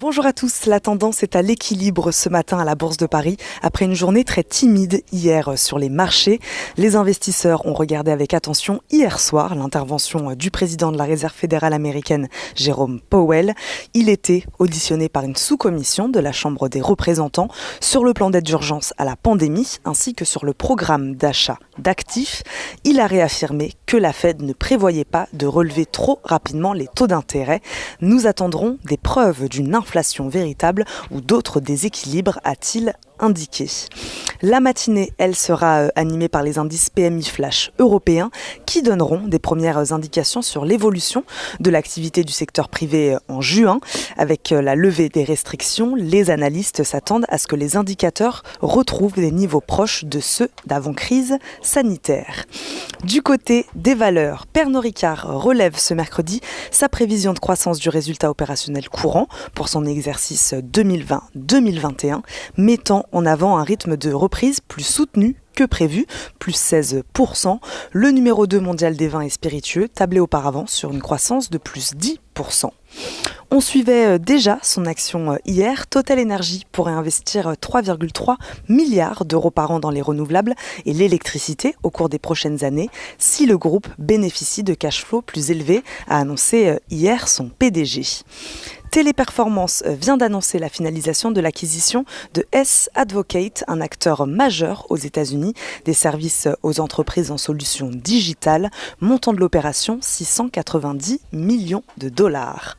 Bonjour à tous, la tendance est à l'équilibre ce matin à la Bourse de Paris. Après une journée très timide hier sur les marchés, les investisseurs ont regardé avec attention hier soir l'intervention du président de la Réserve fédérale américaine, Jérôme Powell. Il était auditionné par une sous-commission de la Chambre des représentants sur le plan d'aide d'urgence à la pandémie ainsi que sur le programme d'achat d'actifs. Il a réaffirmé que la Fed ne prévoyait pas de relever trop rapidement les taux d'intérêt. Nous attendrons des preuves d'une inflation véritable ou d'autres déséquilibres, a-t-il indiqué. La matinée, elle sera animée par les indices PMI Flash européens qui donneront des premières indications sur l'évolution de l'activité du secteur privé en juin. Avec la levée des restrictions, les analystes s'attendent à ce que les indicateurs retrouvent des niveaux proches de ceux d'avant-crise sanitaire. Du côté des valeurs, Pernod Ricard relève ce mercredi sa prévision de croissance du résultat opérationnel courant pour son exercice 2020-2021, mettant en avant un rythme de reprise plus soutenu que prévu, plus 16%. Le numéro 2 mondial des vins et spiritueux tablait auparavant sur une croissance de plus 10%. On suivait déjà son action hier. Total Energy pourrait investir 3,3 milliards d'euros par an dans les renouvelables et l'électricité au cours des prochaines années si le groupe bénéficie de cash flow plus élevés, a annoncé hier son PDG. Téléperformance vient d'annoncer la finalisation de l'acquisition de S-Advocate, un acteur majeur aux États-Unis des services aux entreprises en solutions digitales, montant de l'opération 690 millions de dollars.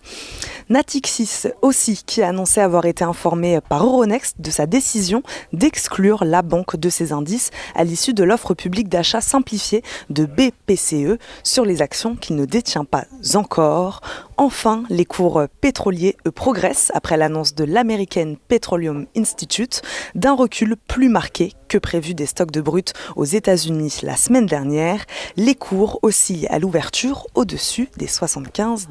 Natixis aussi, qui a annoncé avoir été informé par Euronext de sa décision d'exclure la banque de ses indices à l'issue de l'offre publique d'achat simplifiée de BPCE sur les actions qu'il ne détient pas encore. Enfin, les cours pétroliers progressent après l'annonce de l'American Petroleum Institute d'un recul plus marqué que prévu des stocks de brut aux États-Unis la semaine dernière. Les cours oscillent à l'ouverture au-dessus des $75.